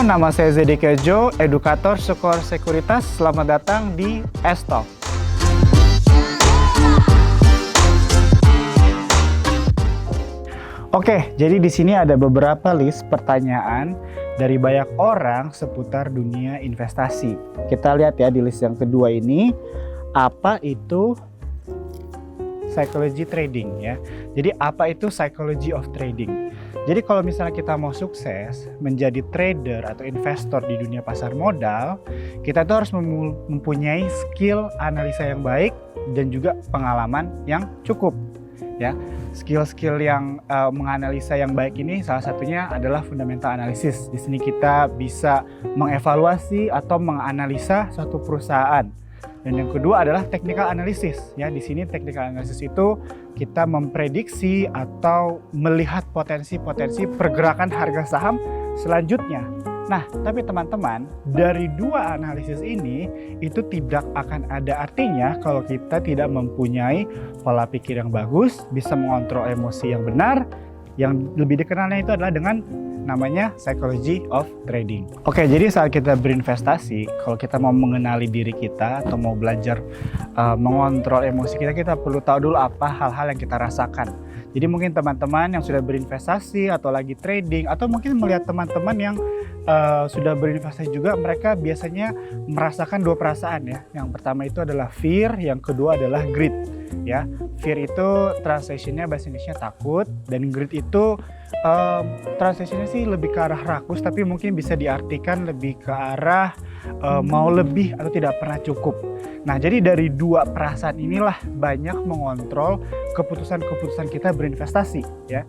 Halo, nama saya Zedi Kejo, edukator Skor Sekuritas. Selamat datang di S-Talk. Oke, jadi di sini ada beberapa list pertanyaan dari banyak orang seputar dunia investasi. Kita lihat ya di list yang kedua ini, apa itu psychology trading ya. Jadi apa itu psychology of trading? Jadi kalau misalnya kita mau sukses menjadi trader atau investor di dunia pasar modal, kita tuh harus mempunyai skill analisa yang baik dan juga pengalaman yang cukup ya. Skill-skill yang menganalisa yang baik ini salah satunya adalah fundamental analysis. Di sini kita bisa mengevaluasi atau menganalisa suatu perusahaan. Dan yang kedua adalah technical analysis. Ya, di sini technical analysis itu kita memprediksi atau melihat potensi-potensi pergerakan harga saham selanjutnya. Nah, tapi teman-teman, dari dua analisis ini itu tidak akan ada artinya kalau kita tidak mempunyai pola pikir yang bagus, bisa mengontrol emosi yang benar. Yang lebih dikenalnya itu adalah dengan namanya psychology of trading. Oke, jadi saat kita berinvestasi, kalau kita mau mengenali diri kita atau mau belajar mengontrol emosi kita, kita perlu tahu dulu apa hal-hal yang kita rasakan. Jadi mungkin teman-teman yang sudah berinvestasi atau lagi trading, atau mungkin melihat teman-teman yang sudah berinvestasi juga, mereka biasanya merasakan dua perasaan ya. Yang pertama itu adalah fear, yang kedua adalah greed. Ya, fear itu translationnya bahasa Indonesia takut, dan greed itu translationnya sih lebih ke arah rakus, tapi mungkin bisa diartikan lebih ke arah mau lebih atau tidak pernah cukup. Nah, jadi dari dua perasaan inilah banyak mengontrol keputusan-keputusan kita berinvestasi ya.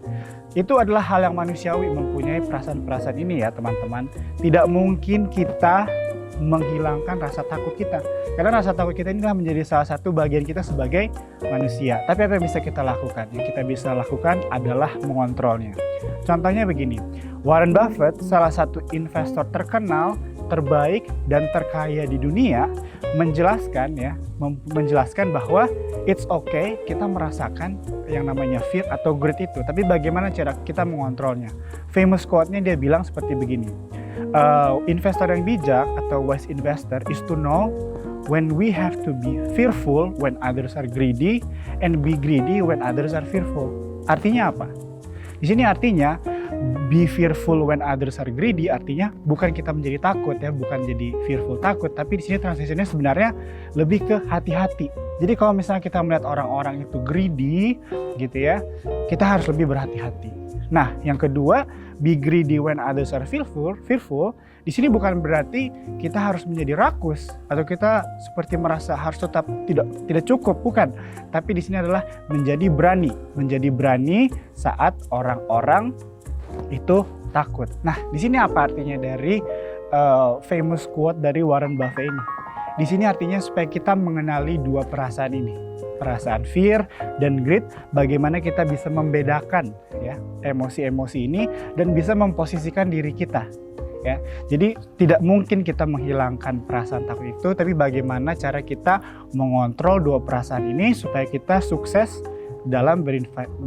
Itu adalah hal yang manusiawi mempunyai perasaan-perasaan ini ya teman-teman. Tidak mungkin kita menghilangkan rasa takut kita, karena rasa takut kita ini adalah menjadi salah satu bagian kita sebagai manusia. Tapi apa yang bisa kita lakukan? Yang kita bisa lakukan adalah mengontrolnya. Contohnya begini, Warren Buffett, salah satu investor terkenal, terbaik dan terkaya di dunia, menjelaskan bahwa it's okay kita merasakan yang namanya fear atau greed itu, tapi bagaimana cara kita mengontrolnya. Famous quote-nya dia bilang seperti begini, investor yang bijak atau wise investor is to know when we have to be fearful when others are greedy and be greedy when others are fearful. Artinya apa? Di sini artinya be fearful when others are greedy, artinya bukan kita menjadi takut ya, bukan jadi fearful takut, tapi di sini translationnya sebenarnya lebih ke hati-hati. Jadi kalau misalnya kita melihat orang-orang itu greedy gitu ya, kita harus lebih berhati-hati. Nah, yang kedua, be greedy when others are fearful. Di sini bukan berarti kita harus menjadi rakus atau kita seperti merasa harus tetap tidak cukup, bukan. Tapi di sini adalah menjadi berani saat orang-orang itu takut. Nah, di sini apa artinya dari famous quote dari Warren Buffett ini? Di sini artinya supaya kita mengenali dua perasaan ini, perasaan fear dan greed, bagaimana kita bisa membedakan ya emosi-emosi ini dan bisa memposisikan diri kita. Ya, jadi tidak mungkin kita menghilangkan perasaan takut itu, tapi bagaimana cara kita mengontrol dua perasaan ini supaya kita sukses dalam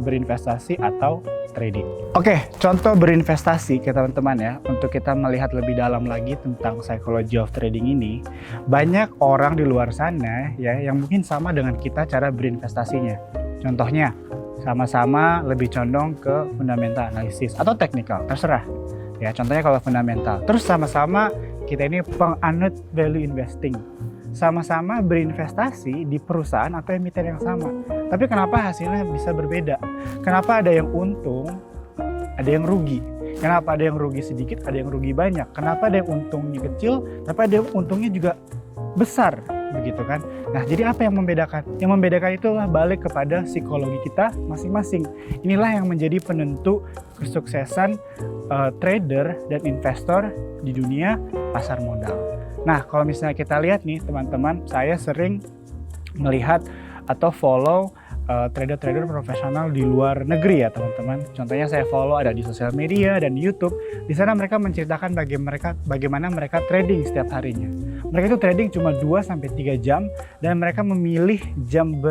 berinvestasi atau trading. Oke, contoh berinvestasi ke teman-teman ya, untuk kita melihat lebih dalam lagi tentang psychology of trading ini. Banyak orang di luar sana ya yang mungkin sama dengan kita cara berinvestasinya. Contohnya, sama-sama lebih condong ke fundamental analysis atau technical, terserah. Ya, contohnya kalau fundamental. Terus sama-sama kita ini penganut value investing. Sama-sama berinvestasi di perusahaan atau emiten yang sama. Tapi kenapa hasilnya bisa berbeda? Kenapa ada yang untung, ada yang rugi? Kenapa ada yang rugi sedikit, ada yang rugi banyak? Kenapa ada yang untungnya kecil, tapi ada yang untungnya juga besar? Begitu kan? Nah, jadi apa yang membedakan? Yang membedakan itulah balik kepada psikologi kita masing-masing. Inilah yang menjadi penentu kesuksesan trader dan investor di dunia pasar modal. Nah, kalau misalnya kita lihat nih teman-teman, saya sering melihat atau follow trader-trader profesional di luar negeri ya teman-teman. Contohnya saya follow ada di sosial media dan di YouTube. Di sana mereka menceritakan bagaimana mereka trading setiap harinya. Mereka itu trading cuma 2-3 jam dan mereka memilih jam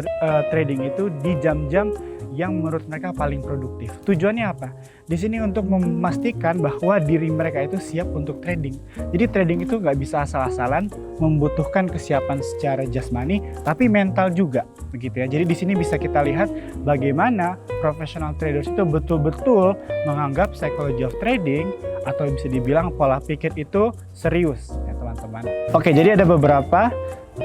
trading itu di jam-jam yang menurut mereka paling produktif. Tujuannya apa? Di sini untuk memastikan bahwa diri mereka itu siap untuk trading. Jadi trading itu nggak bisa asal-asalan, membutuhkan kesiapan secara jasmani, tapi mental juga, begitu ya. Jadi di sini bisa kita lihat bagaimana professional traders itu betul-betul menganggap psychology of trading atau bisa dibilang pola pikir itu serius, ya teman-teman. Oke, jadi ada beberapa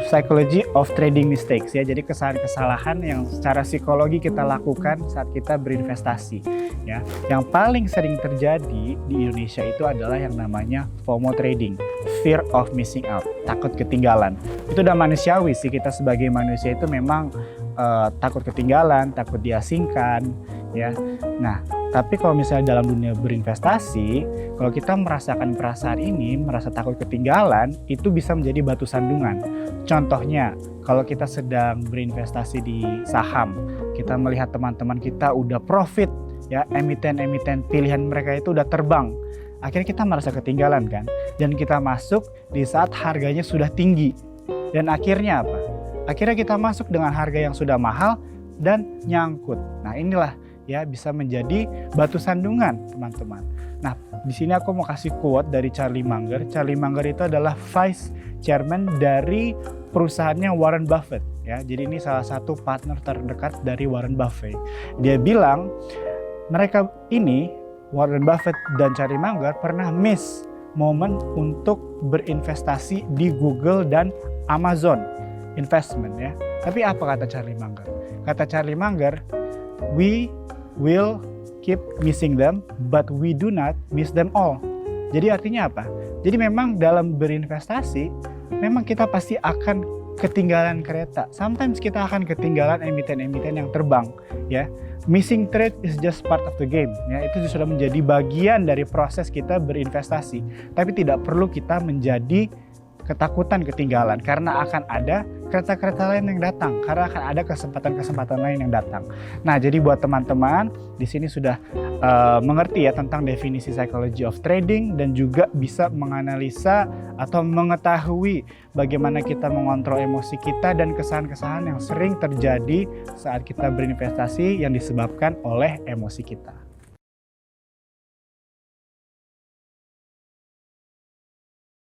psychology of trading mistakes ya. Jadi kesalahan-kesalahan yang secara psikologi kita lakukan saat kita berinvestasi ya. Yang paling sering terjadi di Indonesia itu adalah yang namanya FOMO trading, fear of missing out, takut ketinggalan. Itu udah manusiawi sih, kita sebagai manusia itu memang takut ketinggalan, takut diasingkan ya. Nah, tapi kalau misalnya dalam dunia berinvestasi, kalau kita merasakan perasaan ini, merasa takut ketinggalan, itu bisa menjadi batu sandungan. Contohnya, kalau kita sedang berinvestasi di saham, kita melihat teman-teman kita udah profit, ya emiten-emiten pilihan mereka itu udah terbang. Akhirnya kita merasa ketinggalan kan, dan kita masuk di saat harganya sudah tinggi. Dan akhirnya apa? Akhirnya kita masuk dengan harga yang sudah mahal dan nyangkut. Nah inilah ya bisa menjadi batu sandungan teman-teman. Nah di sini aku mau kasih quote dari Charlie Munger. Charlie Munger itu adalah vice chairman dari perusahaannya Warren Buffett ya. Jadi ini salah satu partner terdekat dari Warren Buffett. Dia bilang mereka ini, Warren Buffett dan Charlie Munger, pernah miss momen untuk berinvestasi di Google dan Amazon investment ya. Tapi apa kata Charlie Munger? Kata Charlie Munger, we will keep missing them, but we do not miss them all. Jadi artinya apa? Jadi memang dalam berinvestasi, memang kita pasti akan ketinggalan kereta. Sometimes kita akan ketinggalan emiten-emiten yang terbang, ya. Missing trade is just part of the game, ya. Itu sudah menjadi bagian dari proses kita berinvestasi. Tapi tidak perlu kita menjadi ketakutan ketinggalan, karena akan ada kereta-kereta lain yang datang, karena akan ada kesempatan-kesempatan lain yang datang. Nah, jadi buat teman-teman di sini sudah mengerti ya tentang definisi psychology of trading dan juga bisa menganalisa atau mengetahui bagaimana kita mengontrol emosi kita dan kesalahan-kesalahan yang sering terjadi saat kita berinvestasi yang disebabkan oleh emosi kita.